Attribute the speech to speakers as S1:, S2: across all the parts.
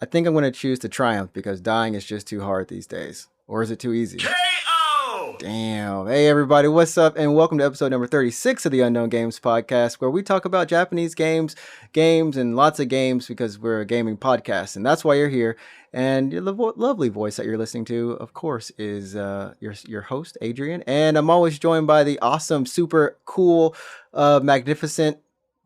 S1: I think I'm going to choose to triumph because dying is just too hard these days. Or is it too easy?
S2: KO!
S1: Damn. Hey, everybody. What's up? And welcome to episode number 36 of the Unknown Games podcast, where we talk about Japanese games, and lots of games because we're a gaming podcast. And that's why you're here. And the lovely voice that you're listening to, of course, is your host, Adrian. And I'm always joined by the awesome, super cool, magnificent,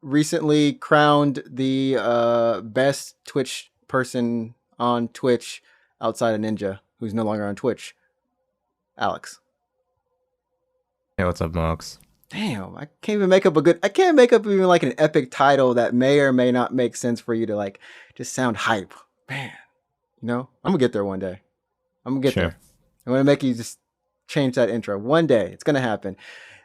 S1: recently crowned the best Twitch person on Twitch outside of Ninja, who's no longer on Twitch, Alex.
S3: Hey, what's up, Mox?
S1: Damn, I can't make up even like an epic title that may or may not make sense for you to like just sound hype. Man, you know, I'm gonna get there one day. I'm gonna get there. I'm gonna make you just change that intro. One day, it's gonna happen.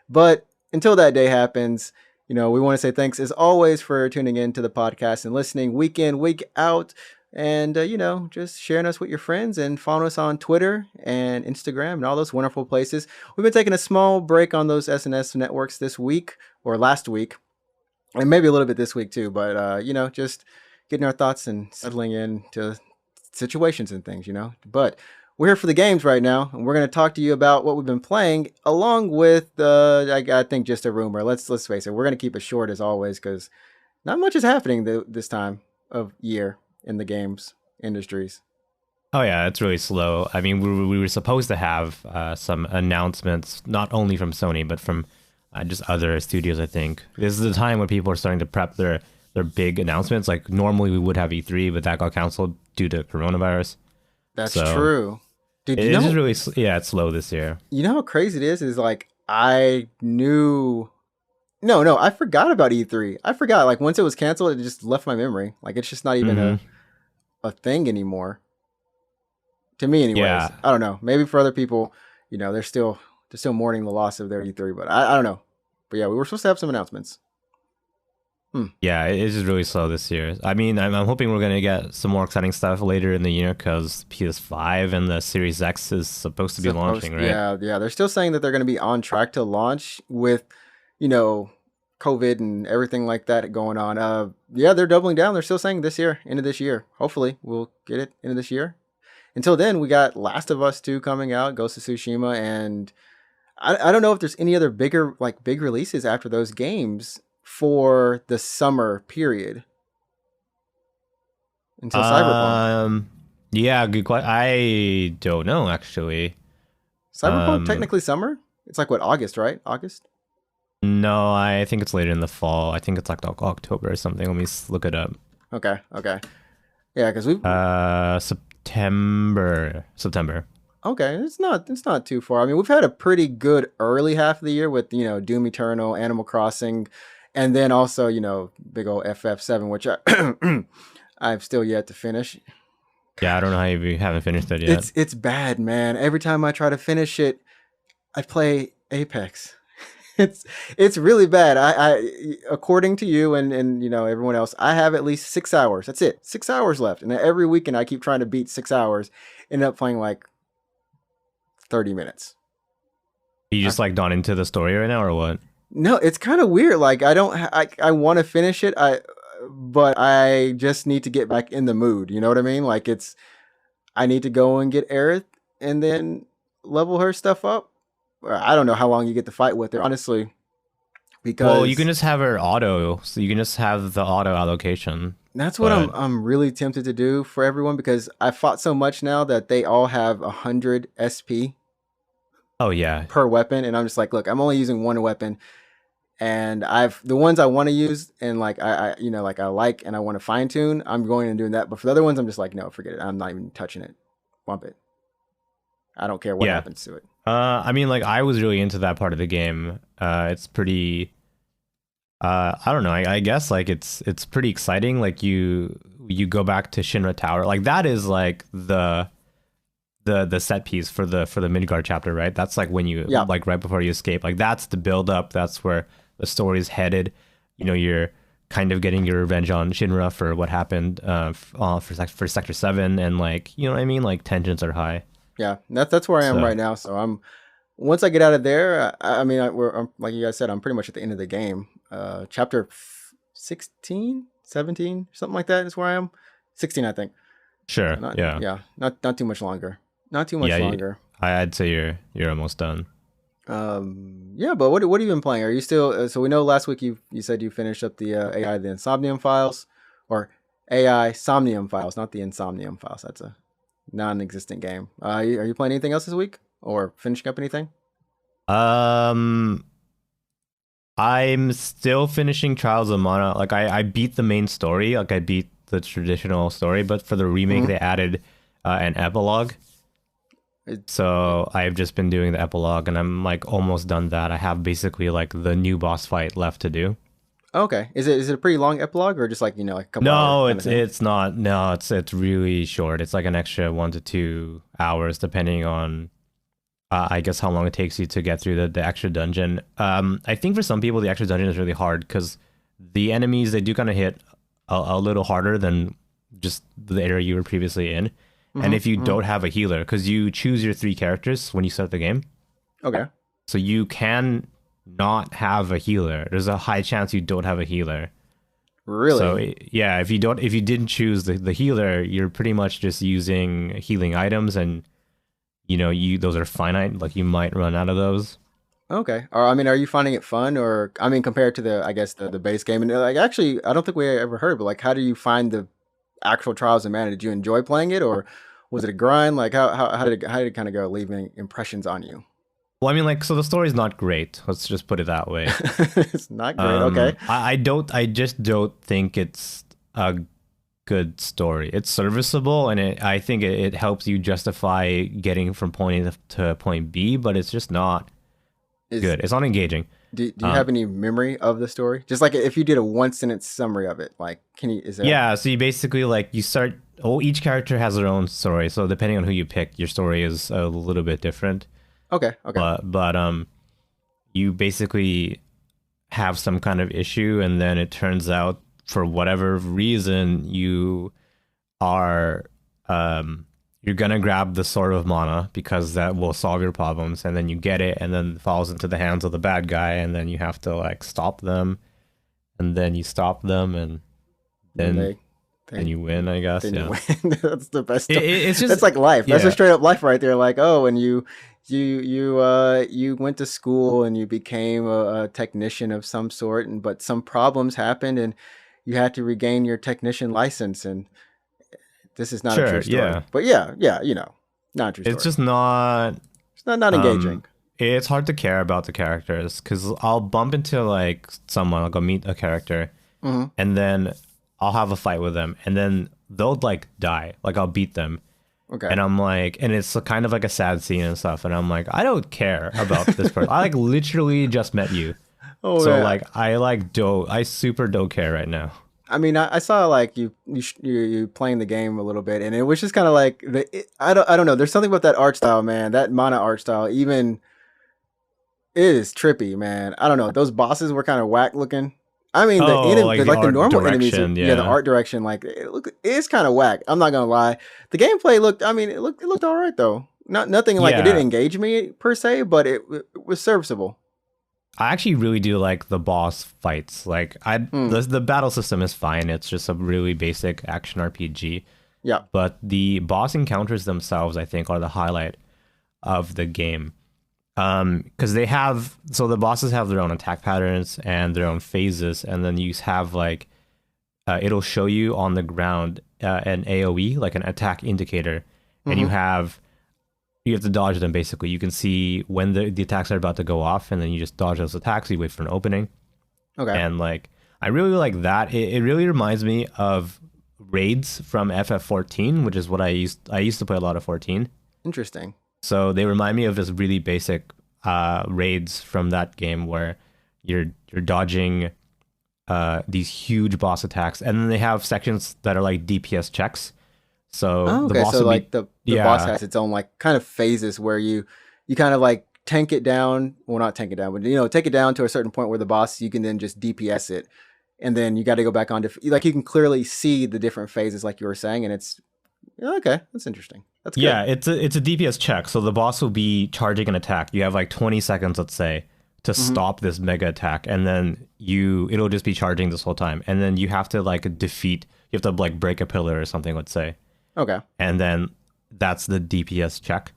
S1: But until that day happens, you know, we want to say thanks as always for tuning in to the podcast and listening week in, week out. And, you know, just sharing us with your friends and following us on Twitter and Instagram and all those wonderful places. We've been taking a small break on those SNS networks this week or last week and maybe a little bit this week too. But, you know, just getting our thoughts and settling into situations and things, you know. But we're here for the games right now, and we're going to talk to you about what we've been playing, along with, I think, just a rumor. Let's face it, we're going to keep it short as always, because not much is happening this time of year in the games industries.
S3: Oh yeah, it's really slow. I mean, we were supposed to have some announcements, not only from Sony, but from just other studios, I think. This is the time when people are starting to prep their big announcements. Like, normally we would have E3, but that got canceled due to coronavirus.
S1: That's true. Dude,
S3: it's just really, it's slow this year.
S1: You know how crazy it is? Is like, I forgot about E3. I forgot. Like, once it was canceled, it just left my memory. Like, it's just not even a thing anymore. To me, anyways. Yeah. I don't know. Maybe for other people, you know, they're still mourning the loss of their E3, but I don't know. But yeah, we were supposed to have some announcements.
S3: Yeah, it's just really slow this year. I mean, I'm hoping we're going to get some more exciting stuff later in the year because PS5 and the Series X is supposed to be launching, right?
S1: Yeah. They're still saying that they're going to be on track to launch with, you know, COVID and everything like that going on. Yeah, they're doubling down. They're still saying this year, end of this year. Hopefully, we'll get it into this year. Until then, we got Last of Us 2 coming out, Ghost of Tsushima, and I don't know if there's any other big releases after those games for the summer period until Cyberpunk.
S3: Yeah, good question. I don't know, actually.
S1: Cyberpunk technically summer? It's like what, August, right? August?
S3: No, I think it's later in the fall. I think it's like October or something. Let me look it up.
S1: Okay. Yeah, because we've
S3: September.
S1: Okay, it's not too far. I mean, we've had a pretty good early half of the year with, you know, Doom Eternal, Animal Crossing, and then also, you know, big old FF7, which I've still yet to finish.
S3: Yeah, I don't know how you haven't finished it yet.
S1: It's bad, man. Every time I try to finish it, I play Apex. It's really bad. I according to you and you know everyone else, I have at least 6 hours. That's it. 6 hours left. And every weekend I keep trying to beat 6 hours. End up playing like 30 minutes.
S3: You just like not into the story right now or what?
S1: No, it's kind of weird. Like I want to finish it. But I just need to get back in the mood. You know what I mean? Like I need to go and get Aerith and then level her stuff up. I don't know how long you get to fight with her, honestly. Because
S3: you can just have her auto, so you can just have the auto allocation.
S1: That's what I'm really tempted to do for everyone because I fought so much now that they all have 100 SP.
S3: Oh yeah,
S1: per weapon, and I'm just like, look, I'm only using one weapon, and the ones I want to use and like I you know like I like and I want to fine tune. I'm going and doing that, but for the other ones, I'm just like, no, forget it. I'm not even touching it. Bump it. I don't care what happens to it.
S3: I mean, like I was really into that part of the game. It's pretty. I don't know. I guess like it's pretty exciting. Like you you go back to Shinra Tower. Like that is like the set piece for the Midgard chapter, right? That's like when you like right before you escape. Like that's the build up. That's where the story's headed. You know, you're kind of getting your revenge on Shinra for what happened for Sector 7, and like, you know what I mean? Like tensions are high.
S1: Yeah, that's where I am right now. So once I get out of there, I mean, I'm, like you guys said, I'm pretty much at the end of the game. Chapter 16, 17, something like that is where I am. 16, I think.
S3: Sure.
S1: Not too much longer. Not too much longer.
S3: I'd say you're almost done.
S1: But what have you been playing? Are you still? So we know last week you said you finished up the AI the Insomnium files, or AI Somnium files, not the Insomnium files. That's a non-existent game. Are you playing anything else this week, or finishing up anything?
S3: I'm still finishing Trials of Mana. Like I beat the main story. Like I beat the traditional story, but for the remake they added an epilogue. So I've just been doing the epilogue, and I'm like almost done that. I have basically like the new boss fight left to do.
S1: Okay, is it a pretty long epilogue, or just like, you know, like a couple?
S3: No, it's not. No, it's really short. It's like an extra 1 to 2 hours, depending on I guess how long it takes you to get through the extra dungeon. I think for some people the extra dungeon is really hard because the enemies, they do kind of hit a little harder than just the area you were previously in. And if you don't have a healer, because you choose your 3 characters when you start the game.
S1: Okay.
S3: So you can not have a healer. There's a high chance you don't have a healer.
S1: Really?
S3: So yeah, if you didn't choose the healer, you're pretty much just using healing items, and you know, those are finite. Like you might run out of those.
S1: Okay. Or I mean, are you finding it fun, or I mean, compared to the base game? And like, actually, I don't think we ever heard, but like, how do you find the actual Trials of Mana? Did you enjoy playing it, or was it a grind? Like how did it kind of go, leaving impressions on you?
S3: Well, I mean, like, so the story's not great. Let's just put it that way.
S1: It's not great. Okay.
S3: I just don't think it's a good story. It's serviceable, and I think it helps you justify getting from point A to point B, but it's just not good. It's not engaging.
S1: Do you have any memory of the story? Just like if you did a 1-sentence summary of it, like,
S3: Yeah, so you basically, like, each character has their own story, so depending on who you pick, your story is a little bit different.
S1: Okay.
S3: But you basically have some kind of issue, and then it turns out, for whatever reason, you are you're gonna grab the Sword of Mana because that will solve your problems, and then you get it, and then it falls into the hands of the bad guy, and then you have to like stop them, and then you stop them, and then you win, I guess.
S1: Then
S3: yeah,
S1: you win. That's the best.
S3: It's just,
S1: that's like life.
S3: Yeah.
S1: That's a straight up life right there. Like, oh, and you went to school and you became a technician of some sort, but some problems happened, and you had to regain your technician license, and this is not a true story.
S3: Yeah.
S1: But yeah, you know, not a true story.
S3: It's just not.
S1: It's not engaging.
S3: It's hard to care about the characters because I'll bump into like someone, I'll go meet a character, and then I'll have a fight with them, and then they'll like die. Like I'll beat them.
S1: Okay.
S3: And I'm like, and it's kind of like a sad scene and stuff, and I'm like, I don't care about this person. I like literally just met you. Oh, so yeah. Like I super don't care right now.
S1: I mean, I saw like you playing the game a little bit, and it was just kind of like I don't know. There's something about that art style, man. That Mana art style, even it is trippy, man. I don't know. Those bosses were kind of whack looking. I mean, the normal enemies, the art direction, like it's kind of whack. I'm not gonna lie. The gameplay looked. I mean, it looked all right though. Nothing like it didn't engage me per se, but it was serviceable.
S3: I actually really do like the boss fights. Like the battle system is fine. It's just a really basic action RPG.
S1: Yeah.
S3: But the boss encounters themselves, I think, are the highlight of the game. Because the bosses have their own attack patterns and their own phases, and then you have like it'll show you on the ground an AoE, like an attack indicator, and you have to dodge them. Basically, you can see when the attacks are about to go off, and then you just dodge those attacks. You wait for an opening. Okay. And like I really like that. It really reminds me of raids from FF14, which is what I used to play a lot of 14.
S1: Interesting.
S3: So they remind me of this really basic raids from that game where you're dodging these huge boss attacks, and then they have sections that are like DPS checks. So
S1: okay,
S3: the boss
S1: so
S3: will
S1: like
S3: be,
S1: the boss has its own like kind of phases where you kind of like tank it down. Well, not tank it down, but take it down to a certain point where the boss you can then just DPS it, and then you got to go back on to like you can clearly see the different phases, like you were saying, and it's okay. That's interesting. That's good.
S3: Yeah, it's a DPS check. So the boss will be charging an attack. You have like 20 seconds, let's say, to stop this mega attack, and then it'll just be charging this whole time, and then you have to like you have to like break a pillar or something, let's say.
S1: Okay.
S3: And then that's the DPS check.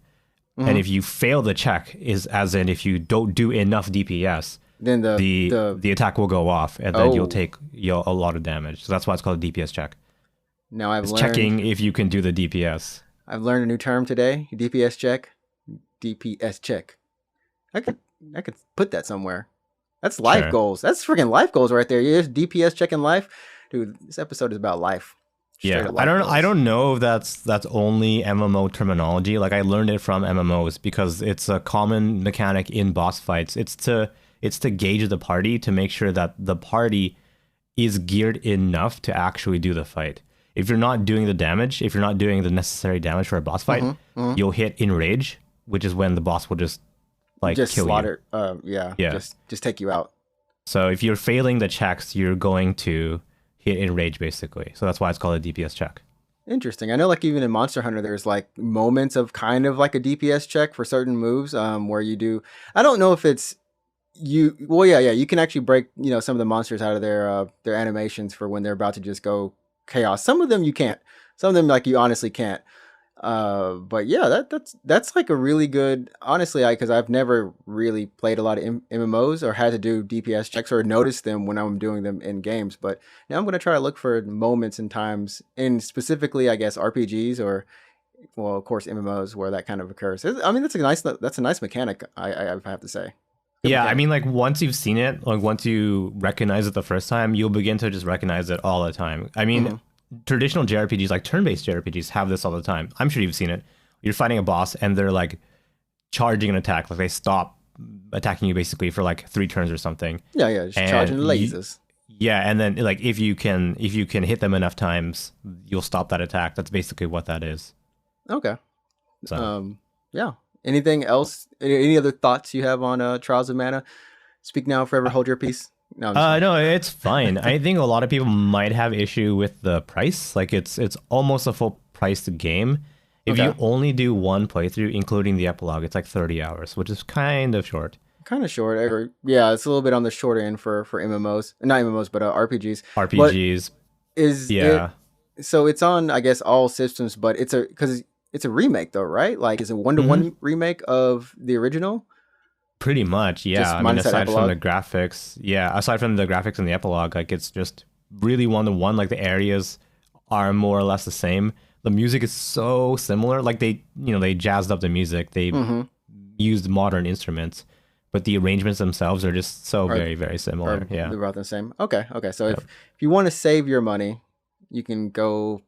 S3: And if you fail the check, is as in if you don't do enough DPS,
S1: then
S3: the attack will go off, and then you'll take a lot of damage. So that's why it's called a DPS check.
S1: Now it's
S3: checking if you can do the DPS.
S1: I've learned a new term today. DPS check. DPS check. I could put that somewhere. That's life goals. That's freaking life goals right there. You're just DPS checking life. Dude, this episode is about life.
S3: Yeah, I don't know if that's only MMO terminology. Like I learned it from MMOs because it's a common mechanic in boss fights. It's to gauge the party to make sure that the party is geared enough to actually do the fight. If you're not doing the damage, if you're not doing the necessary damage for a boss fight, you'll hit enrage, which is when the boss will just kill
S1: slaughter,
S3: you.
S1: Just take you out.
S3: So if you're failing the checks, you're going to hit enrage basically. So that's why it's called a DPS check.
S1: Interesting. I know like even in Monster Hunter, there's like moments of kind of like a DPS check for certain moves where you do. I don't know if it's you. Well, yeah. You can actually break some of the monsters out of their animations for when they're about to just go chaos. Some of them you can't. Some of them like you honestly can't. But yeah, that's like a really good, honestly, because I've never really played a lot of MMOs or had to do DPS checks or noticed them when I'm doing them in games. But now I'm going to try to look for moments and times in specifically, I guess, RPGs or, well, of course, MMOs where that kind of occurs. I mean, that's a nice mechanic. I have to say. Good
S3: yeah,
S1: mechanic.
S3: I mean, like once you've seen it, like once you recognize it the first time, you'll begin to just recognize it all the time. I mean. Traditional JRPGs, like turn-based JRPGs, have this all the time. I'm sure you've seen it. You're fighting a boss and they're like charging an attack. Like they stop attacking you basically for like 3 turns or something.
S1: Yeah, just charging lasers.
S3: And then like if you can hit them enough times, you'll stop that attack. That's basically what that is.
S1: Okay.
S3: So
S1: yeah. Anything else? Any other thoughts you have on Trials of Mana? Speak now, forever hold your peace.
S3: No, it's fine. I think a lot of people might have issue with the price. Like it's almost a full priced game. If you only do one playthrough, including the epilogue, it's like 30 hours, which is kind of short.
S1: Kind of short. Yeah, it's a little bit on the shorter end for MMOs. Not MMOs, but RPGs.
S3: RPGs.
S1: So it's on, I guess, all systems, but because it's a remake though, right? Like it's a 1-to-1 remake of the original.
S3: Pretty much, yeah. I mean, aside from the graphics, and the epilogue, like it's just really 1-to-1. Like the areas are more or less the same. The music is so similar. Like they jazzed up the music. They used modern instruments, but the arrangements themselves are just very, very similar. Yeah,
S1: they're about the same. Okay. So if you want to save your money, you can go.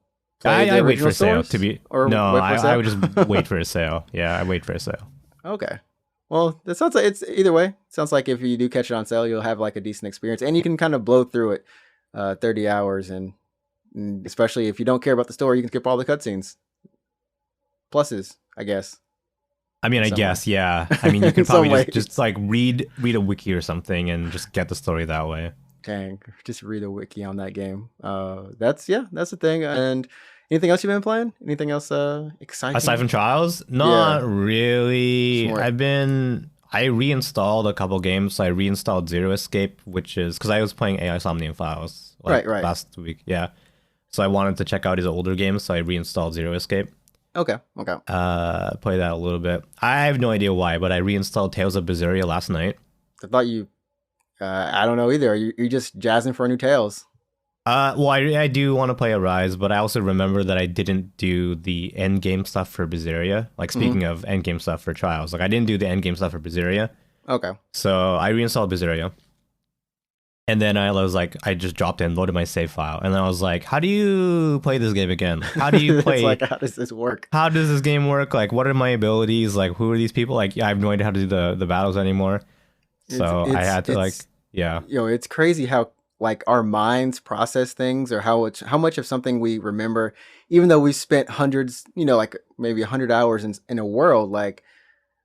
S1: I
S3: wait for a sale I would just wait for a sale. Yeah, I wait for a sale.
S1: Okay. Well, that sounds like it's either way. It sounds like if you do catch it on sale, you'll have like a decent experience, and you can kind of blow through it, 30 hours, and especially if you don't care about the story, you can skip all the cutscenes. Pluses, I guess.
S3: I mean, I guess, yeah. I mean, you could probably just like read a wiki or something and just get the story that way.
S1: Dang, just read a wiki on that game. That's the thing. And anything else you've been playing? Anything else exciting?
S3: Aside from Trials? Not really. I reinstalled a couple games. So I reinstalled Zero Escape, which is because I was playing AI Somnium Files last week. Yeah. So I wanted to check out his older games, so I reinstalled Zero Escape.
S1: Okay.
S3: Play that a little bit. I have no idea why, but I reinstalled Tales of Berseria last night.
S1: I thought you... I don't know either. You're just jazzing for new Tales.
S3: Well, I do want to play Arise, but I also remember that I didn't do the end game stuff for Berseria. Like, speaking of end game stuff for Trials, like I didn't do the end game stuff for Berseria.
S1: Okay.
S3: So I reinstalled Berseria. And then I just dropped in, loaded my save file, and then I was like, how do you play this game again? How do you play?
S1: It's like, how does this work?
S3: How does this game work? Like, what are my abilities? Like, who are these people? Like, I have no idea how to do the battles anymore. So I had to yeah.
S1: It's crazy how like our minds process things, or how much of something we remember, even though we spent hundreds, like maybe 100 hours in a world, like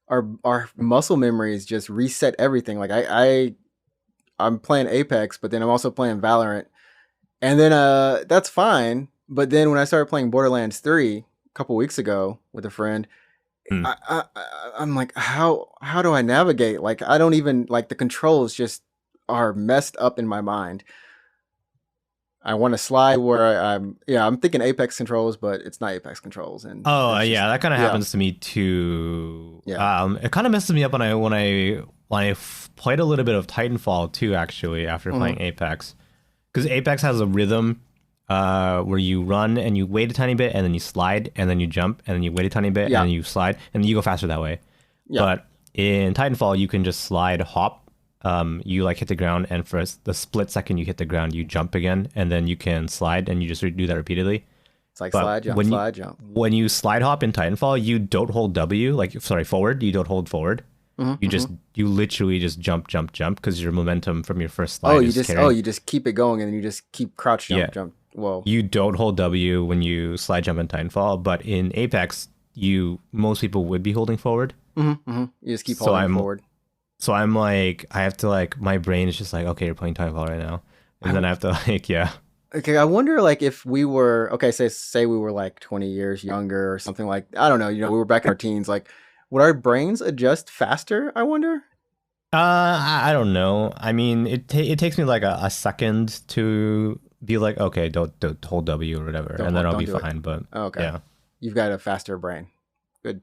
S1: our muscle memories just reset everything. Like I'm playing Apex, but then I'm also playing Valorant, and then that's fine. But then when I started playing Borderlands 3 a couple weeks ago with a friend, I'm like, how do I navigate? Like, I don't even, like, the controls just are messed up in my mind. I want to slide where I'm thinking Apex controls, but it's not Apex controls. And
S3: that kind of happens to me too.
S1: Yeah.
S3: It kind of messes me up when I played a little bit of Titanfall too, actually, after playing Apex, because Apex has a rhythm where you run and you wait a tiny bit and then you slide and then you jump and then you wait a tiny bit and then you slide and then you go faster that way. Yeah. But in Titanfall, you can just slide, hop. You like hit the ground, and for the split second you hit the ground, you jump again, and then you can slide, and you just do that repeatedly.
S1: It's like slide, jump, slide, jump.
S3: When you slide hop in Titanfall, you don't hold W, forward. You don't hold forward. You literally just jump because your momentum from your first slide.
S1: You just keep it going, and then you just keep crouch jump. Whoa.
S3: You don't hold W when you slide jump in Titanfall, but in Apex, most people would be holding forward.
S1: You just keep holding forward.
S3: So I'm like, I have to like, my brain is just like, okay, you're playing Titanfall right now. And then I have to like,
S1: Okay, I wonder like if we were, okay, say we were like 20 years younger or something, like, I don't know, we were back in our teens, like, would our brains adjust faster, I wonder?
S3: I don't know. I mean, it takes me like a second to be like, okay, don't hold W or whatever, and then I'll be fine. But
S1: okay, yeah. You've got a faster brain. Good.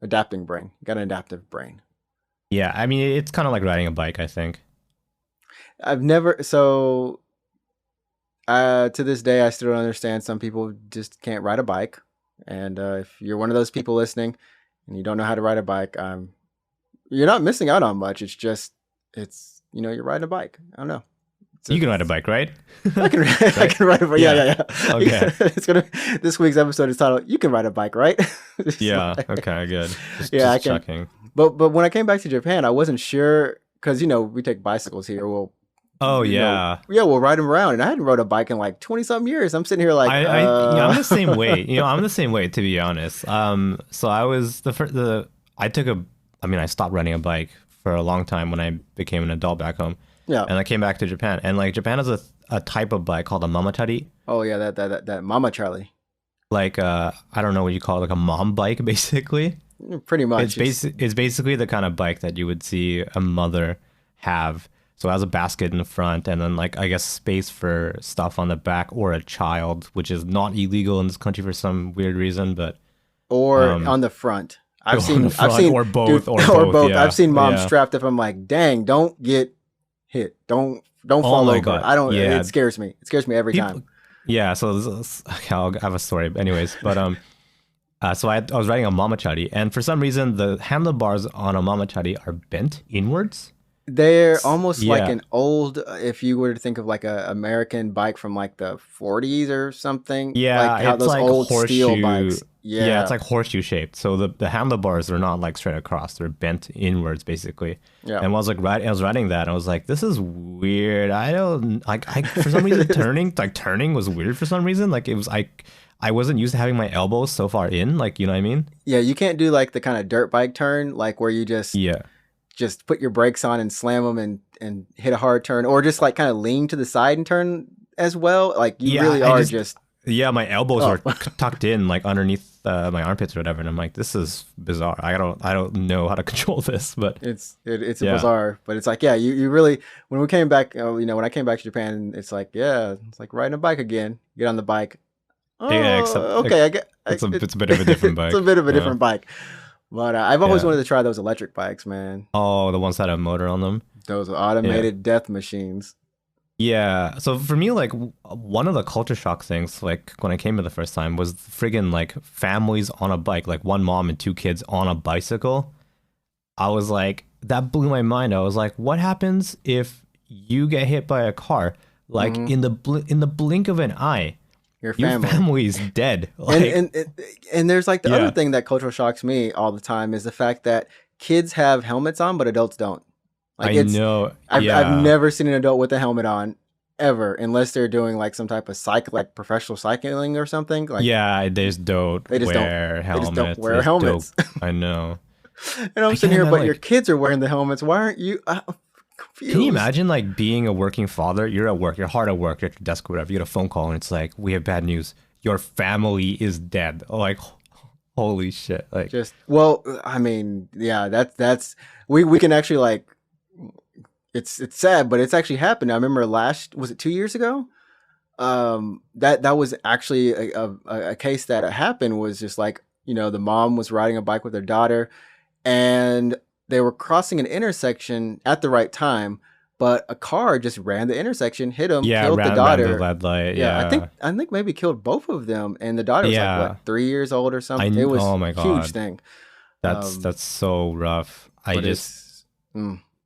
S1: Adapting brain. You got an adaptive brain.
S3: Yeah, I mean, it's kind of like riding a bike, I think.
S1: To this day, I still don't understand. Some people just can't ride a bike. And if you're one of those people listening and you don't know how to ride a bike, you're not missing out on much. It's just, you're riding a bike. I don't know.
S3: You can ride a bike, right?
S1: I can ride a bike. Yeah.
S3: Okay.
S1: This week's episode is titled, "You Can Ride a Bike," right?
S3: Yeah. Okay, good.
S1: I can. Checking. But when I came back to Japan, I wasn't sure, because we take bicycles here. We'll we'll ride them around, and I hadn't rode a bike in like 20-something years. I'm sitting here like,
S3: I'm the same way. I'm the same way, to be honest. So I was I stopped riding a bike for a long time when I became an adult back home. Yeah. And I came back to Japan, and like Japan has a type of bike called a mamachari.
S1: Oh yeah, that mamachari.
S3: Like I don't know what you call it, like a mom bike, basically.
S1: Pretty much.
S3: It's basically the kind of bike that you would see a mother have. So it has a basket in the front, and then like I guess space for stuff on the back, or a child, which is not illegal in this country for some weird reason, but
S1: on the front. I've seen
S3: or both. Yeah.
S1: I've seen moms strapped up. I'm like, dang, don't get hit. Don't fall over. God. I don't. Yeah. It scares me. It scares me every time.
S3: Yeah. So I'll have a story, anyways. But so I was riding a mamachari, and for some reason the handlebars on a mamachari are bent inwards.
S1: They're almost like an old, if you were to think of like a American bike from like the 40s or something.
S3: Yeah,
S1: like how
S3: it's
S1: those
S3: like
S1: old steel bikes.
S3: Yeah, it's like horseshoe shaped. So the handlebars are not like straight across; they're bent inwards, basically. Yeah. And I was riding that, and I was like, "This is weird." I don't like. For some reason, turning was weird for some reason. Like it was I wasn't used to having my elbows so far in. Like, you know what I mean?
S1: Yeah, you can't do like the kind of dirt bike turn, like where you just put your brakes on and slam them and hit a hard turn, or just like kind of lean to the side and turn as well. Like you really are just.
S3: Yeah, my elbows are tucked in like underneath my armpits or whatever, and I'm like, this is bizarre. I don't know how to control this, but
S1: it's bizarre. But it's like, you really, when we came back, when I came back to Japan, it's like riding a bike again. Get on the bike. Oh, yeah,
S3: it's a bit of a different bike.
S1: It's a bit of a different bike. But I've always wanted to try those electric bikes, man.
S3: Oh, the ones that have a motor on them.
S1: Those automated death machines.
S3: Yeah. So for me, like one of the culture shock things, like when I came here the first time, was friggin' like families on a bike, like one mom and two kids on a bicycle. I was like, that blew my mind. I was like, what happens if you get hit by a car? Like in the blink of an eye, your family's dead. Like,
S1: and there's like the other thing that cultural shocks me all the time is the fact that kids have helmets on, but adults don't. Like
S3: I know.
S1: I've never seen an adult with a helmet on. ever, unless they're doing like some type of like professional cycling or something. Like
S3: yeah, they just don't wear helmets.
S1: They just don't wear helmets.
S3: I know.
S1: And I'm sitting here, but your kids are wearing the helmets. Why aren't you? I'm confused.
S3: Can you imagine like being a working father? You're at work, you're hard at work, you're at your desk or whatever. You get a phone call and it's like, we have bad news. Your family is dead. Like, holy shit! Like,
S1: just I mean, yeah, that's we can actually like. It's sad, but it's actually happened. I remember was it 2 years ago? That was actually a case that happened. Was just like, the mom was riding a bike with her daughter, and they were crossing an intersection at the right time, but a car just ran the intersection, hit them, killed the daughter.
S3: Ran the red light. Yeah,
S1: I think maybe killed both of them, and the daughter was like what, 3 years old or something. It was
S3: my God.
S1: A huge thing.
S3: That's so rough.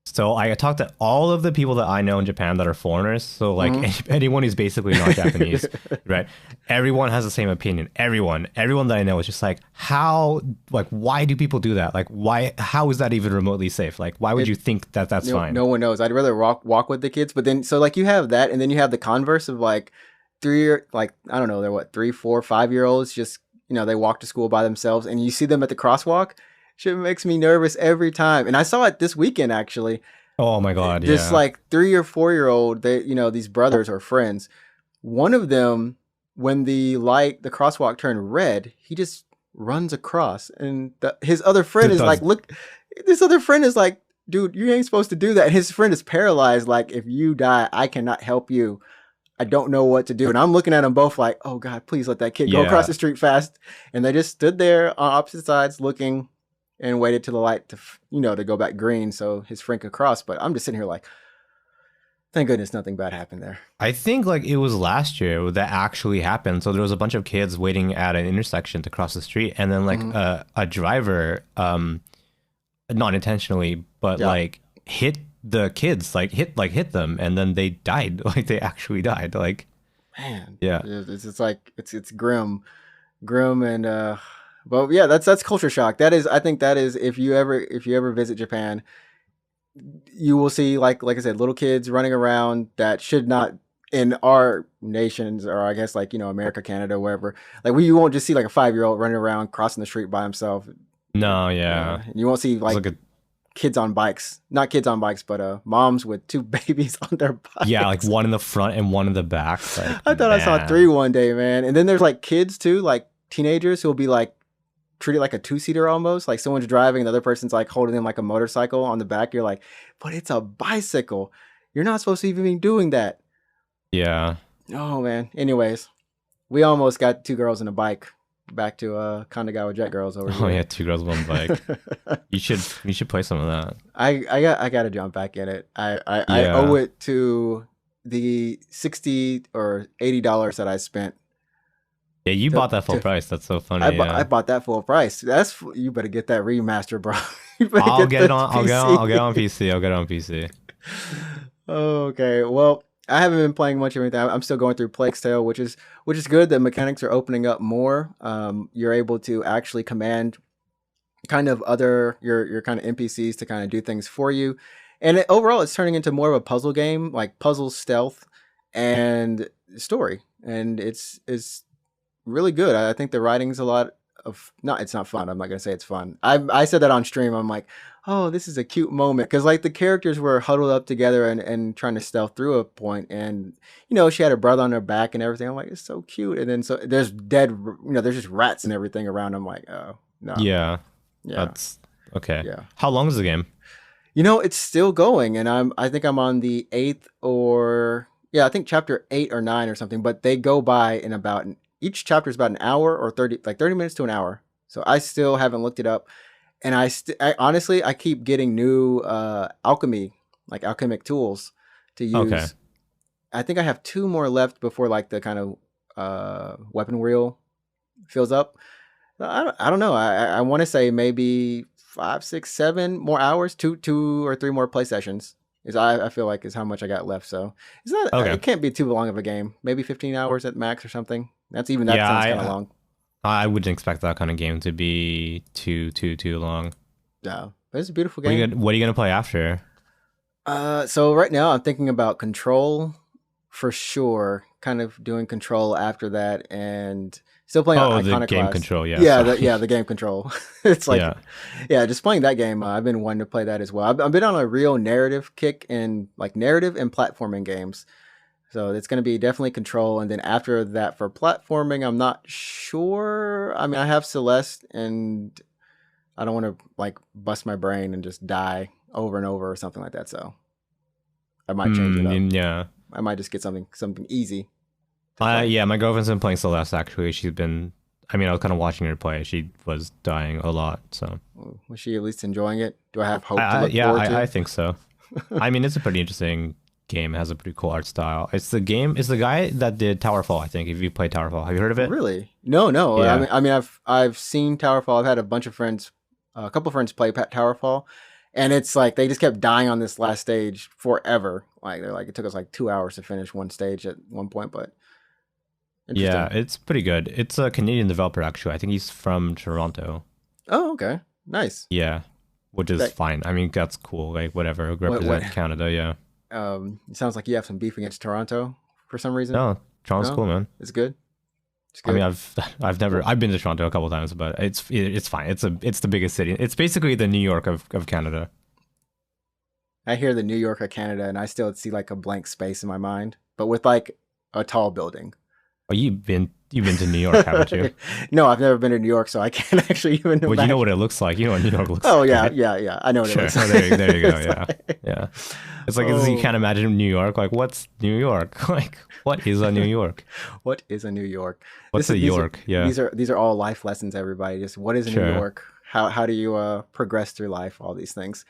S3: So I talked to all of the people that I know in Japan that are foreigners. So like anyone who's basically not Japanese, right? Everyone has the same opinion. Everyone that I know is just like, why do people do that? Like, how is that even remotely safe? Like, why would you think that that's fine?
S1: No one knows. I'd rather walk with the kids. But then, so like you have that, and then you have the converse of like I don't know, they're what, 3, 4, 5-year-olds just, they walk to school by themselves, and you see them at the crosswalk. Shit makes me nervous every time. And I saw it this weekend, actually.
S3: Oh my God.
S1: This like 3 or 4-year-old, they, these brothers or friends, one of them, when the crosswalk turned red, he just runs across. And his other friend is like, look, this other friend is like, dude, you ain't supposed to do that. And his friend is paralyzed. Like, if you die, I cannot help you. I don't know what to do. And I'm looking at them both like, oh God, please let that kid go across the street fast. And they just stood there on opposite sides looking, and waited till the light to, to go back green so his friend could cross. But I'm just sitting here like, thank goodness nothing bad happened there.
S3: I think like it was last year that actually happened. So there was a bunch of kids waiting at an intersection to cross the street, and then like a driver, not intentionally, but like hit the kids, hit them, and then they died. Like they actually died. Like,
S1: man,
S3: yeah,
S1: it's like it's grim, and. But yeah, that's culture shock. I think that is if you ever visit Japan, you will see like I said, little kids running around that should not, in our nations, or I guess like America, Canada, wherever. Like you won't just see like a 5-year-old running around crossing the street by himself.
S3: No, yeah.
S1: You won't see like kids on bikes, not kids on bikes, but moms with 2 babies on their bikes.
S3: Yeah, like one in the front and one in the back. Like,
S1: I thought I saw 3 one day, man. And then there's like kids too, like teenagers who will be like treat it like a 2-seater almost, like someone's driving and the other person's like holding them like a motorcycle on the back. You're like, but it's a bicycle. You're not supposed to even be doing that.
S3: Yeah.
S1: Oh man. Anyways, we almost got 2 girls in a bike. Back to Kanagawa Jet Girls over here.
S3: Oh yeah, 2 girls, 1 bike. You should play some of that.
S1: I got to jump back in it. I owe it to the $60 or $80 that I spent.
S3: Yeah, you bought that full price. That's so funny.
S1: I bought that full price. You better get that remaster, bro.
S3: I'll get it on PC. I'll get it on PC.
S1: Okay. Well, I haven't been playing much of anything. I'm still going through Plague's Tale, which is good. The mechanics are opening up more. You're able to actually command kind of your kind of NPCs to kind of do things for you. And overall, it's turning into more of a puzzle game, like puzzle stealth and story. And it's really good. I think the writing's a lot of it's not fun. I'm not gonna say it's fun. I said that on stream. I'm like, oh, this is a cute moment, because like the characters were huddled up together and trying to stealth through a point, and she had her brother on her back and everything. I'm like, it's so cute. And then so there's there's just rats and everything around. I'm like, oh no.
S3: Yeah. That's okay.
S1: Yeah.
S3: How long is the game?
S1: It's still going, and I think I'm on the 8th I think chapter 8 or 9 or something. But they go by in about each chapter is about an hour or 30 minutes to an hour. So I still haven't looked it up. And I honestly, I keep getting new alchemic tools to use. Okay. I think I have 2 more left before like the kind of weapon wheel fills up. I don't know. I want to say maybe 5, 6, 7 more hours, 2 or 3 more play sessions. I feel like is how much I got left. So it's not. Okay. It can't be too long of a game. Maybe 15 hours at max or something. That sounds kind of long.
S3: I wouldn't expect that kind of game to be too long.
S1: Yeah, but it's a beautiful game.
S3: What are you gonna play after?
S1: So right now I'm thinking about Control for sure. Kind of doing Control after that, and still playing
S3: Oh, the game
S1: Iconoclast.
S3: Control. Yeah.
S1: Yeah,
S3: Sorry.
S1: the game Control. It's like,
S3: Yeah.
S1: yeah, just playing that game. I've been wanting to play that as well. I've been on a real narrative kick in like narrative and platforming games. So it's going to be definitely Control, and then after that for platforming, I'm not sure. I mean, I have Celeste, and I don't want to like bust my brain and just die over and over or something like that. So I might change it up.
S3: Yeah.
S1: I might just get something easy to play.
S3: Yeah, my girlfriend's been playing Celeste actually. I mean, I was kind of watching her play. She was dying a lot, so.
S1: Was she at least enjoying it? Do I have hope to look
S3: Yeah,
S1: forward to?
S3: I think so. I mean, it's a pretty interesting game. It has a pretty cool art style. It's the guy that did Towerfall, I think. If you played Towerfall, have you heard of it?
S1: Really? No.
S3: Yeah.
S1: I mean, I've seen Towerfall. I've had a couple friends play Towerfall, and it's like they just kept dying on this last stage forever. Like they're like, it took us like 2 hours to finish one stage at one point, but interesting.
S3: Yeah, it's pretty good. It's a Canadian developer, actually. I think he's from Toronto.
S1: Oh, okay, nice.
S3: Yeah, which is fine. I mean, that's cool. Like, whatever, represent Canada, yeah.
S1: It sounds like you have some beef against Toronto for some reason.
S3: No, Toronto's cool, man.
S1: It's good.
S3: I mean, I've been to Toronto a couple times, but it's fine. It's the biggest city. It's basically the New York of Canada.
S1: I hear the New York of Canada, and I still see like a blank space in my mind, but with like a tall building.
S3: Oh, you've been to New York, haven't you?
S1: No, I've never been to New York, so I can't actually even imagine.
S3: Well, you know what it looks like. You know what New York looks
S1: like. Oh,
S3: like.
S1: yeah. I know what it looks like.
S3: There you go. Yeah. It's like you can't imagine New York. Like, what's New York? Like, what is a New York?
S1: What is a New York?
S3: What's a York?
S1: These are all life lessons, everybody. Just what is a New York? How do you progress through life? All these things.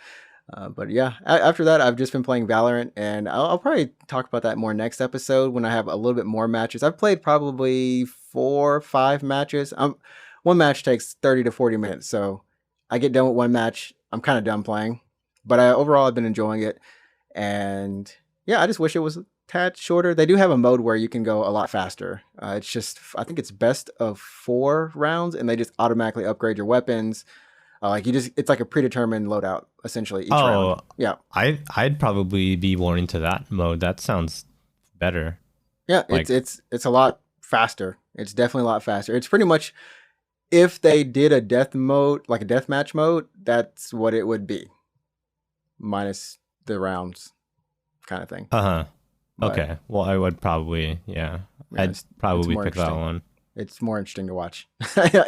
S1: But yeah, after that, I've just been playing Valorant, and I'll probably talk about that more next episode when I have a little bit more matches. I've played probably 4 or 5 matches. One match takes 30 to 40 minutes, so I get done with one match, I'm kind of done playing. But overall, I've been enjoying it, and yeah, I just wish it was a tad shorter. They do have a mode where you can go a lot faster. It's just, I think it's best of 4 rounds, and they just automatically upgrade your weapons. It's like a predetermined loadout essentially each round. Yeah,
S3: I'd probably be more into that mode. That sounds better.
S1: Yeah, like, it's a lot faster. It's definitely a lot faster. It's pretty much, if they did a death mode, like a deathmatch mode, that's what it would be, minus the rounds, kind of thing.
S3: Okay. Well, I would probably I'd probably pick that one.
S1: It's more interesting to watch,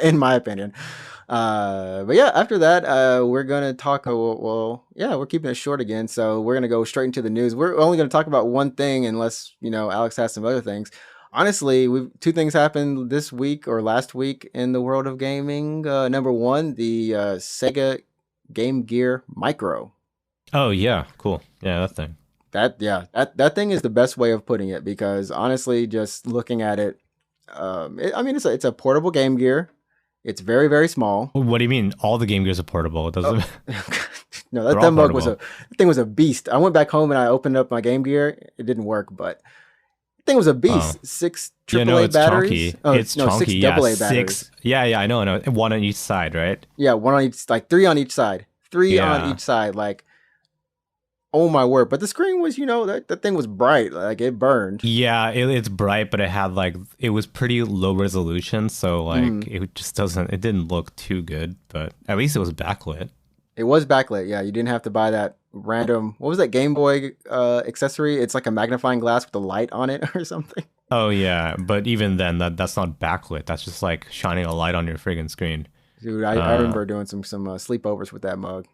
S1: in my opinion. But yeah, after that, we're going to talk, we're keeping it short again. So we're going to go straight into the news. We're only going to talk about one thing unless, Alex has some other things. Honestly, 2 things happened this week or last week in the world of gaming. Number one, the Sega Game Gear Micro.
S3: Oh, yeah. Cool. Yeah, that thing.
S1: That thing is the best way of putting it, because honestly, just looking at it, it's a portable Game Gear. It's very, very small.
S3: What do you mean? All the Game Gears are portable? It doesn't.
S1: No, that mug thing was a beast. I went back home and I opened up my Game Gear. It didn't work, but the thing was a beast. 6 AAA batteries.
S3: Chunky. It's chunky.
S1: 6 AA batteries.
S3: 6. Yeah. I know. 1 on each side, right?
S1: Yeah, 1 on each, like 3 on each side. 3 on each side, like. Oh my word! But the screen was, that thing was bright, like it burned.
S3: Yeah, it's bright, but it was pretty low resolution, so it just it didn't look too good. But at least it was backlit.
S1: It was backlit. Yeah, you didn't have to buy that random. What was that Game Boy accessory? It's like a magnifying glass with a light on it or something.
S3: Oh yeah, but even then, that's not backlit. That's just like shining a light on your friggin' screen.
S1: Dude, I remember doing some sleepovers with that mug.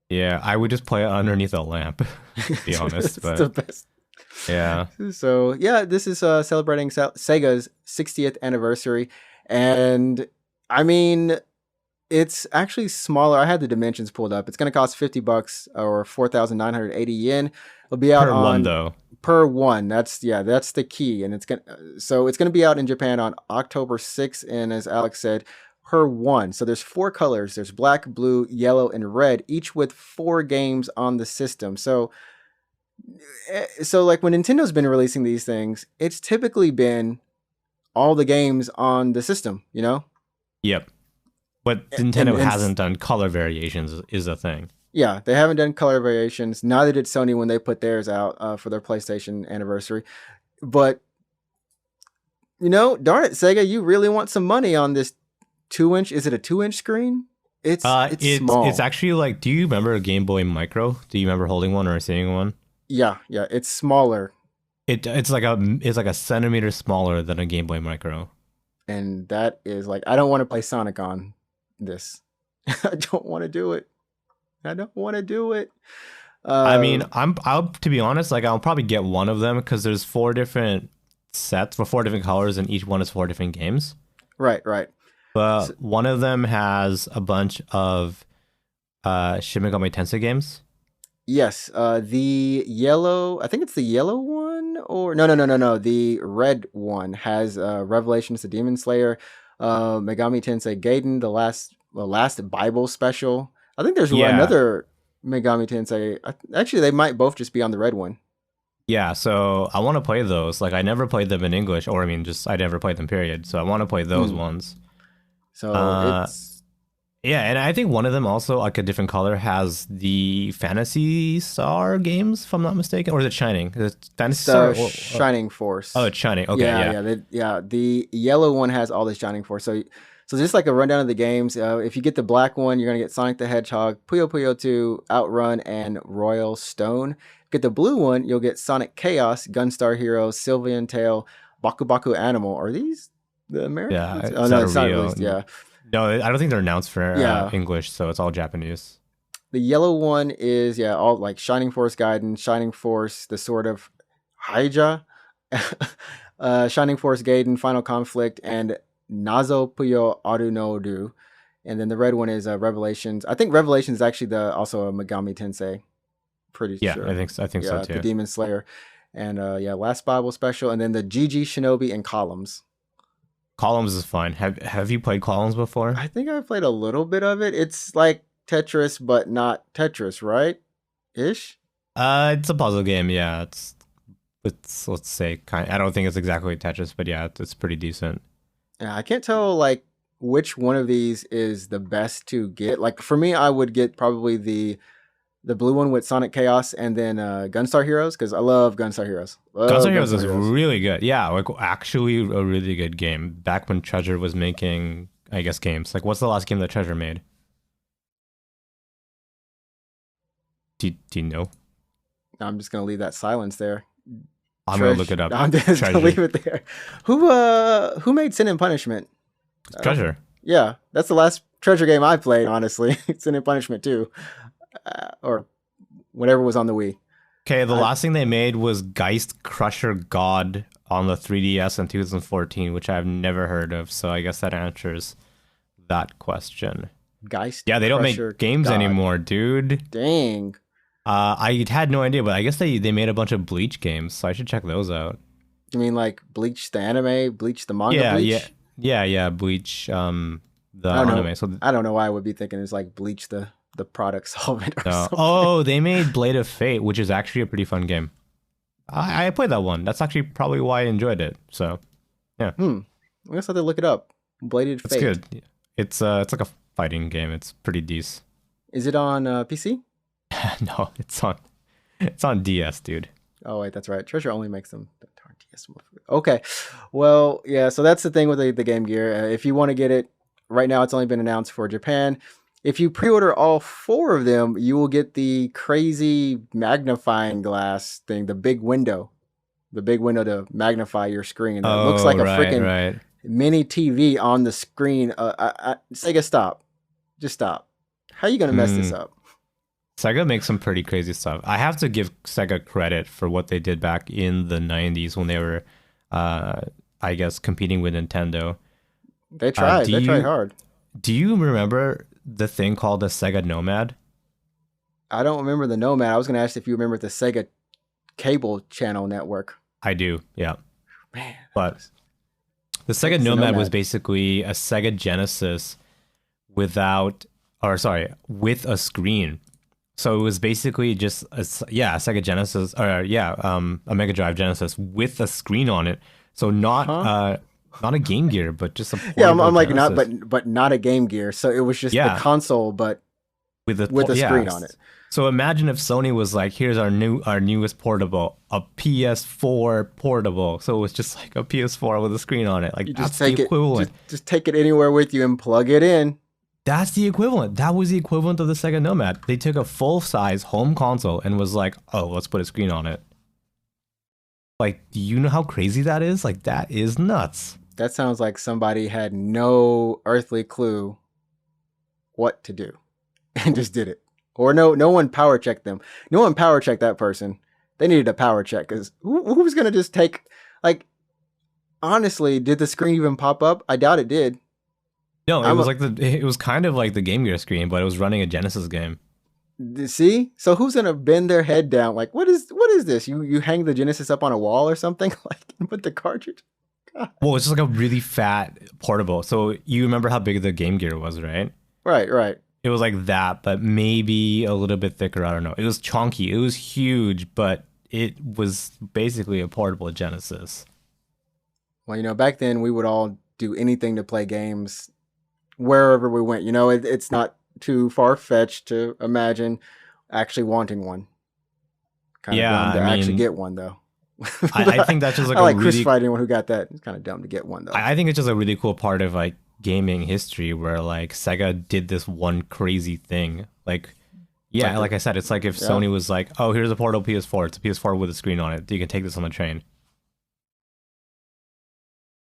S3: Yeah, I would just play it underneath a lamp, to be honest.
S1: It's the best.
S3: Yeah.
S1: So, yeah, this is celebrating Sega's 60th anniversary. And, I mean, it's actually smaller. I had the dimensions pulled up. It's going to cost $50 or 4,980 yen. It'll be out
S3: per one, though.
S1: Per one. That's the key. And it's going to be out in Japan on October 6th. And as Alex said, per one. So there's 4 colors. There's black, blue, yellow, and red, each with 4 games on the system. So like when Nintendo's been releasing these things, it's typically been all the games on the system,
S3: Yep. But Nintendo hasn't done color variations is a thing.
S1: Yeah, they haven't done color variations. Neither did Sony when they put theirs out for their PlayStation anniversary. But you know, darn it, Sega, you really want some money on this 2-inch? Is it a 2-inch screen? It's small.
S3: It's actually like, do you remember a Game Boy Micro? Do you remember holding one or seeing one?
S1: Yeah, it's smaller.
S3: It's like a centimeter smaller than a Game Boy Micro.
S1: And that is like, I don't want to play Sonic on this. I don't want to do it. I don't want to do it.
S3: I mean, I'll to be honest, like I'll probably get one of them because there's 4 different sets for 4 different colors, and each one is 4 different games.
S1: Right.
S3: But one of them has a bunch of Shin Megami Tensei games.
S1: Yes, the yellow. I think it's the yellow one, or no. The red one has Revelations, the Demon Slayer, Megami Tensei Gaiden, the last Bible special. I think there's another Megami Tensei. Actually, they might both just be on the red one.
S3: Yeah, so I want to play those. Like I never played them in English, or I mean, just I never played them. Period. So I want to play those ones.
S1: So it's.
S3: Yeah, and I think one of them also, like a different color, has the Fantasy Star games, if I'm not mistaken, or is it Shining? Is it Fantasy Star?
S1: Shining Force.
S3: Oh, it's Shining. Okay,
S1: yeah. The yellow one has all the Shining Force. So just like a rundown of the games. If you get the black one, you're gonna get Sonic the Hedgehog, Puyo Puyo 2, Outrun, and Royal Stone. Get the blue one, you'll get Sonic Chaos, Gunstar Heroes, Sylvian Tale, Baku Baku Animal. Are these the Americans?
S3: Yeah, no, it's not released.
S1: Yeah.
S3: No, I don't think they're announced for English, so it's all Japanese.
S1: The yellow one is all like Shining Force Gaiden, Shining Force, the Sword of Haija, Shining Force Gaiden, Final Conflict, and Nazo Puyo Aru no Du. And then the red one is Revelations. I think Revelations is actually also a Megami Tensei. Pretty sure.
S3: Yeah, I think so too.
S1: The Demon Slayer, and last Bible special, and then the GG Shinobi and Columns.
S3: Columns is fun. Have you played Columns before?
S1: I think I've played a little bit of it. It's like Tetris, but not Tetris, right? Ish.
S3: It's a puzzle game. Yeah, it's let's say kind. I don't think it's exactly Tetris, but yeah, it's pretty decent.
S1: Yeah, I can't tell like which one of these is the best to get. Like for me, I would get probably the blue one with Sonic Chaos, and then Gunstar Heroes, because I love Gunstar Heroes.
S3: Gunstar Heroes is really good. Yeah, like actually a really good game. Back when Treasure was making, I guess, games. Like, what's the last game that Treasure made? Do you know?
S1: I'm just gonna leave that silence there.
S3: I'm gonna look it up.
S1: I'm just gonna leave it there. Who made Sin and Punishment?
S3: Treasure.
S1: Yeah, that's the last Treasure game I played. Honestly, Sin and Punishment 2. Or whatever was on the Wii.
S3: Okay, the last thing they made was Geist Crusher God on the 3DS in 2014, which I've never heard of. So I guess that answers that question.
S1: Geist.
S3: Yeah, they don't make games anymore, dude.
S1: Dang.
S3: I had no idea, but I guess they made a bunch of Bleach games, so I should check those out.
S1: You mean like Bleach the anime, Bleach the manga? Bleach?
S3: Yeah, Bleach the anime. So
S1: I don't know why I would be thinking it's like Bleach the product solvent or something.
S3: Oh, they made Blade of Fate, which is actually a pretty fun game. I played that one. That's actually probably why I enjoyed it. So, yeah.
S1: I guess I have to look it up. Blade of Fate.
S3: It's good. It's like a fighting game. It's pretty decent.
S1: Is it on PC?
S3: No, it's on DS, dude.
S1: Oh wait, that's right. Treasure only makes them on DS. Okay, well, yeah. So that's the thing with the Game Gear. If you want to get it right now, it's only been announced for Japan. If you pre-order all 4 of them, you will get the crazy magnifying glass thing, the big window to magnify your screen. It looks like a freaking mini TV on the screen. Sega, stop. Just stop. How are you going to mess this up?
S3: Sega makes some pretty crazy stuff. I have to give Sega credit for what they did back in the 90s when they were, I guess, competing with Nintendo.
S1: They tried. They tried hard.
S3: Do you remember the thing called the Sega Nomad?
S1: I don't remember the Nomad. I was going to ask if you remember the Sega cable channel network.
S3: I do, yeah.
S1: Man.
S3: But the Sega Nomad was basically a Sega Genesis with a screen. So it was basically just a Sega Genesis, or a Mega Drive Genesis with a screen on it. So not a Game Gear, but just a
S1: I'm like Genesis. but not a Game Gear. So it was just the console, but with a screen on it.
S3: So imagine if Sony was like, here's our newest portable, a PS4 portable. So it was just like a PS4 with a screen on it. Like
S1: You just
S3: that's the
S1: take it,
S3: equivalent.
S1: just take it anywhere with you and plug it in.
S3: That's the equivalent. That was the equivalent of the Sega Nomad. They took a full-size home console and was like, oh, let's put a screen on it. Like, do you know how crazy that is? Like, that is nuts.
S1: That sounds like somebody had no earthly clue what to do and just did it. Or no one power checked them. No one power checked that person. They needed a power check because who's going to just take, like, honestly, did the screen even pop up? I doubt it did.
S3: No, it was kind of like the Game Gear screen, but it was running a Genesis game.
S1: See? So who's going to bend their head down? Like, what is this? You hang the Genesis up on a wall or something? Like, and put the cartridge? God.
S3: Well, it's just like a really fat portable. So you remember how big the Game Gear was, right?
S1: Right.
S3: It was like that, but maybe a little bit thicker. I don't know. It was chunky. It was huge, but it was basically a portable Genesis.
S1: Well, back then we would all do anything to play games wherever we went. It's not too far-fetched to imagine actually wanting one. Kind of dumb to actually get one, though.
S3: I think that's just like
S1: I like crucified anyone who got that. It's kind of dumb to get one, though.
S3: I think it's just a really cool part of like gaming history where like Sega did this one crazy thing. Like, yeah, like I said, it's like if Sony was like, oh, here's a portable PS4. It's a PS4 with a screen on it. You can take this on the train.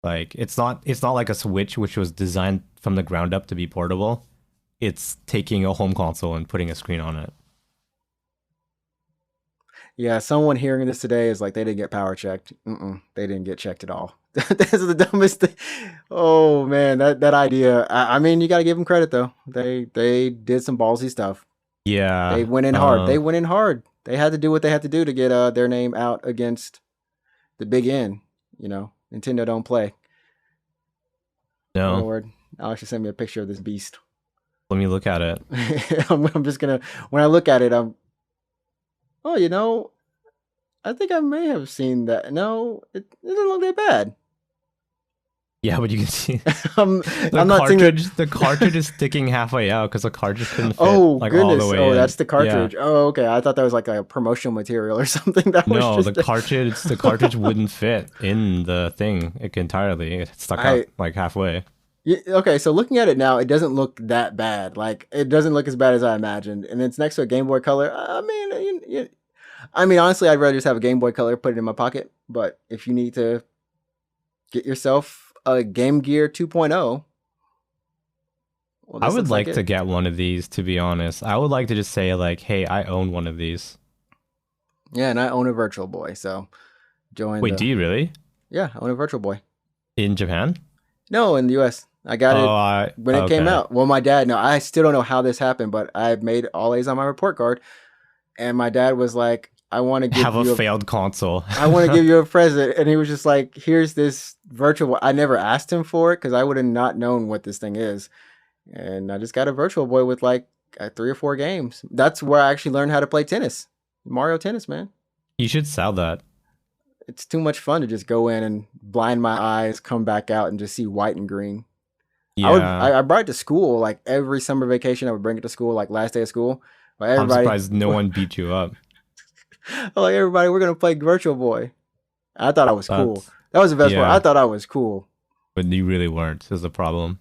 S3: Like, it's not like a Switch, which was designed from the ground up to be portable. It's taking a home console and putting a screen on it.
S1: Yeah, someone hearing this today is like, they didn't get power checked. They didn't get checked at all. That's the dumbest thing. Oh man, that idea. I mean, you got to give them credit though. They did some ballsy stuff.
S3: Yeah,
S1: they went in hard. They went in hard. They had to do what they had to do to get their name out against the big N. Nintendo don't play.
S3: No.
S1: Oh, Lord, Alex just sent me a picture of this beast.
S3: Let me look at it.
S1: I'm just gonna. When I look at it, I think I may have seen that. No, it doesn't look that bad.
S3: Yeah, but you can see
S1: I'm
S3: not the cartridge is sticking halfway out because the cartridge couldn't fit.
S1: Oh,
S3: like,
S1: goodness!
S3: All the way in.
S1: That's the cartridge.
S3: Yeah.
S1: Oh, okay. I thought that was like a promotional material or something.
S3: The cartridge wouldn't fit in the thing entirely. It stuck out like halfway.
S1: Yeah, okay, so looking at it now, it doesn't look that bad. Like, it doesn't look as bad as I imagined. And it's next to a Game Boy Color. I mean, honestly, I'd rather just have a Game Boy Color, put it in my pocket. But if you need to get yourself a Game Gear 2.0,
S3: I would like to get one of these, to be honest. I would like to just say, like, hey, I own one of these.
S1: Yeah, and I own a Virtual Boy, so join.
S3: Wait, do you really?
S1: Yeah, I own a Virtual Boy.
S3: In Japan?
S1: No, in the US. I got it when it came out. Well, my dad, no, I still don't know how this happened, but I made all A's on my report card. And my dad was like, I want to give you
S3: a failed console.
S1: I want to give you a present. And he was just like, here's this Virtual Boy. I never asked him for it because I would have not known what this thing is. And I just got a Virtual Boy with like 3 or 4 games. That's where I actually learned how to play tennis. Mario Tennis, man.
S3: You should sell that.
S1: It's too much fun to just go in and blind my eyes, come back out and just see white and green. Yeah. I brought it to school, like every summer vacation. I would bring it to school, like last day of school.
S3: I'm surprised no one beat you up.
S1: I'm like, everybody, we're going to play Virtual Boy. I thought I was cool. That was the best part. I thought I was cool.
S3: But you really weren't, is the problem.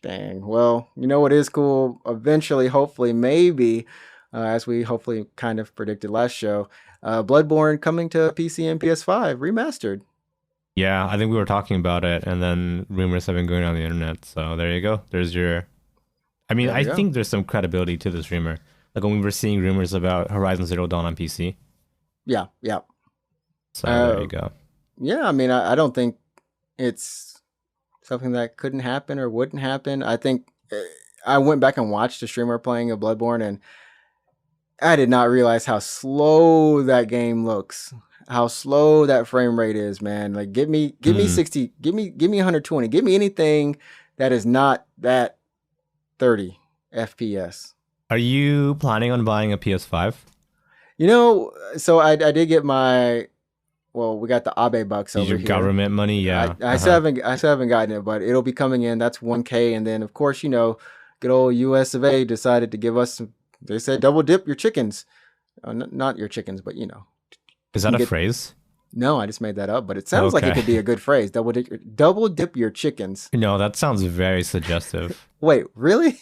S1: Dang. Well, you know what is cool? Eventually, hopefully, maybe, as we hopefully kind of predicted last show, Bloodborne coming to PC and PS5 remastered.
S3: Yeah, I think we were talking about it, and then rumors have been going on the internet. So there you go. There's your. I mean, I think there's some credibility to this rumor. Like when we were seeing rumors about Horizon Zero Dawn on PC.
S1: Yeah.
S3: So there you go.
S1: Yeah, I mean, I don't think it's something that couldn't happen or wouldn't happen. I think I went back and watched a streamer playing a Bloodborne, and I did not realize how slow that game looks. How slow that frame rate is, man. Like, give me 60, give me 120, give me anything that is not that 30 FPS.
S3: Are you planning on buying a PS5?
S1: So I did get my. Well, we got the Abe bucks over
S3: here.
S1: Your
S3: government money, yeah.
S1: I still haven't gotten it, but it'll be coming in. That's $1,000, and then of course, good old US of A decided to give us some They said double dip your chickens. Not your chickens, but you know.
S3: Is that a phrase?
S1: No, I just made that up, but it sounds like it could be a good phrase. Double dip your chickens.
S3: No, that sounds very suggestive.
S1: Wait, really?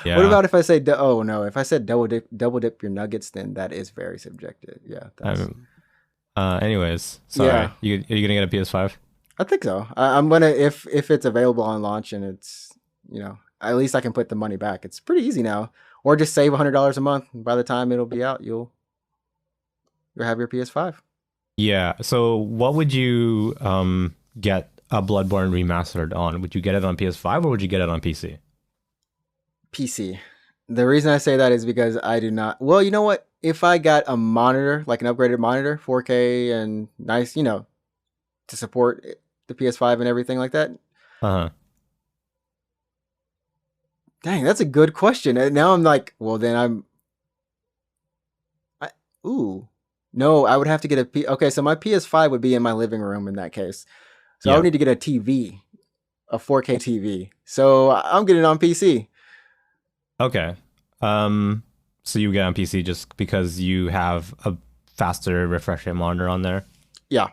S3: Yeah.
S1: What about if I say, oh no, if I said double dip your nuggets, then that is very subjective. Yeah.
S3: Anyways, sorry. Yeah. Are you gonna get a PS5?
S1: I think so. I'm gonna if it's available on launch and it's, you know, at least I can put the money back. It's pretty easy now, or just save $100 a month. By the time it'll be out, you'll have your PS5.
S3: Yeah. So what would you get a Bloodborne remastered on? Would you get it on PS5 or would you get it on PC?
S1: PC. The reason I say that is because I do not. Well, you know what? If I got a monitor, like an upgraded monitor, 4K and nice, you know, to support the PS5 and everything like that. Dang, that's a good question. And now I'm like, well, then no, I would have to get okay, so my PS5 would be in my living room in that case. So I would need to get a TV, a 4K TV. So I'm getting it on PC.
S3: Okay. So you get on PC just because you have a faster refresh rate monitor on there?
S1: Yeah.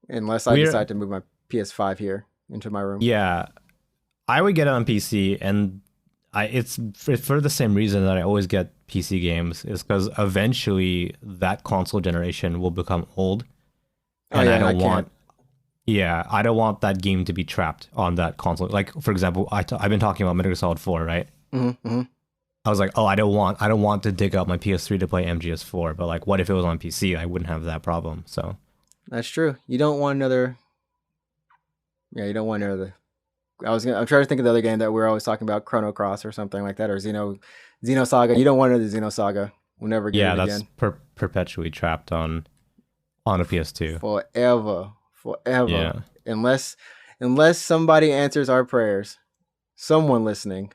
S1: Unless I decide to move my PS5 here into my room.
S3: Yeah. I would get it on PC, and it's for the same reason that I always get PC games, is because eventually that console generation will become old, and I don't want that game to be trapped on that console. Like, for example, I've been talking about Metal Gear Solid 4, right?
S1: Mm-hmm.
S3: I was like, oh, I don't want to dig up my PS3 to play MGS4, but like, what if it was on PC? I wouldn't have that problem. So
S1: that's true. You don't want another. Yeah, you don't want another. I'm trying to think of the other game that we're always talking about, Chrono Cross or something like that, or Xenosaga. You don't want another Xenosaga. We'll never get it again.
S3: Yeah, that's perpetually trapped on a PS2
S1: forever.
S3: Yeah.
S1: Unless somebody answers our prayers, someone listening,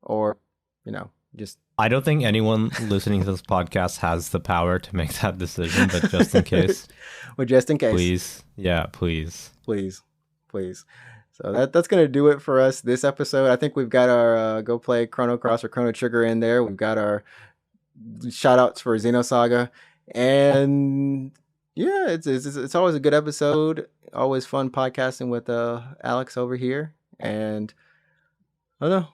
S1: or you know, just.
S3: I don't think anyone listening to this podcast has the power to make that decision, but just in case.
S1: But just in case.
S3: Please. Yeah, please.
S1: Please. So that's going to do it for us this episode. I think we've got our Go Play Chrono Cross or Chrono Trigger in there. We've got our shout outs for Xenosaga. And yeah, it's always a good episode. Always fun podcasting with Alex over here. And I don't know.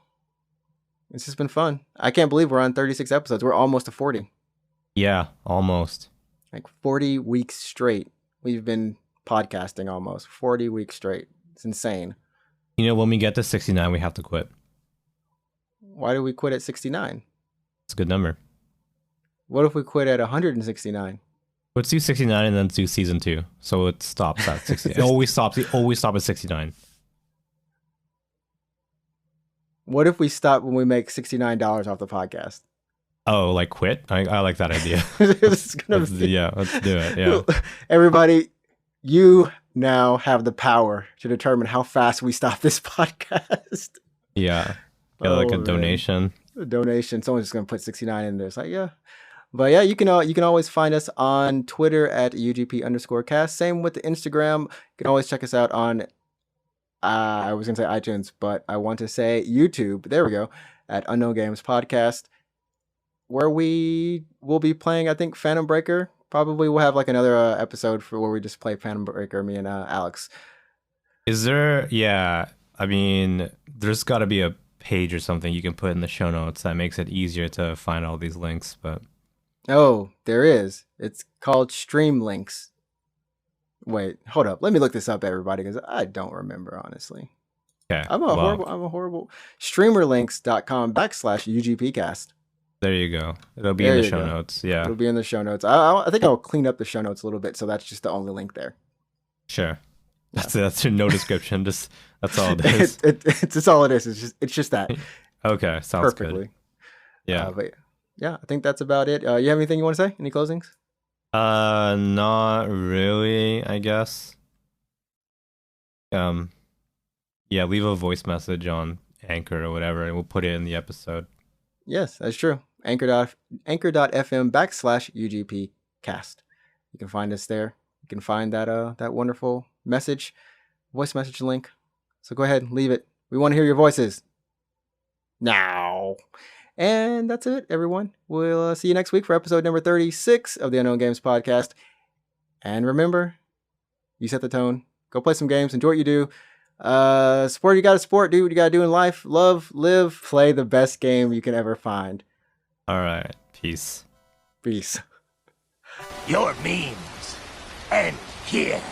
S1: It's just been fun. I can't believe we're on 36 episodes. We're almost to 40.
S3: Yeah, almost.
S1: Like 40 weeks straight. We've been podcasting almost 40 weeks straight. It's insane.
S3: You know, when we get to 69, we have to quit.
S1: Why do we quit at 69?
S3: It's a good number.
S1: What if we quit at 169?
S3: Let's do 69 and then do season 2. So it stops at 69. It always stop at 69.
S1: What if we stop when we make $69 off the podcast?
S3: Oh, like quit? I like that idea.
S1: Let's
S3: do it. Yeah.
S1: Everybody, you now have the power to determine how fast we stop this podcast.
S3: Yeah. Get like a donation.
S1: A donation. Someone's just going to put 69 in there. It's like, yeah. But yeah, you can always find us on Twitter at UGP_cast. Same with the Instagram. You can always check us out on, I was going to say iTunes, but I want to say YouTube. There we go. At Unknown Games Podcast, where we will be playing, I think, Phantom Breaker. Probably we'll have like another episode for where we just play Phantom Breaker, me and Alex.
S3: Is there? Yeah, I mean, there's got to be a page or something you can put in the show notes that makes it easier to find all these links. But
S1: there is. It's called Stream Links. Wait, hold up. Let me look this up, everybody, because I don't remember honestly.
S3: Okay,
S1: I'm a horrible. Streamerlinks.com/UGPcast.
S3: There you go. It'll be in the show notes. Yeah.
S1: It'll be in the show notes. I think I'll clean up the show notes a little bit, so that's just the only link there.
S3: Sure. That's no description. That's all it is.
S1: It's all it is. It's just that.
S3: Okay. Sounds
S1: perfectly.
S3: Good. Yeah.
S1: But yeah, I think that's about it. You have anything you want to say? Any closings?
S3: Not really, I guess. Yeah, leave a voice message on Anchor or whatever, and we'll put it in the episode.
S1: Yes, that's true. Anchor.fm/UGPcast. You can find us there. You can find that wonderful voice message link. So go ahead, leave it. We want to hear your voices now. And that's it, everyone. We'll see you next week for episode number 36 of the Unknown Games Podcast. And remember, you set the tone. Go play some games. Enjoy what you do. Support what you got to support. Do what you got to do in life. Love, live, play the best game you can ever find.
S3: All right. Peace.
S1: Peace.
S2: Your memes end here.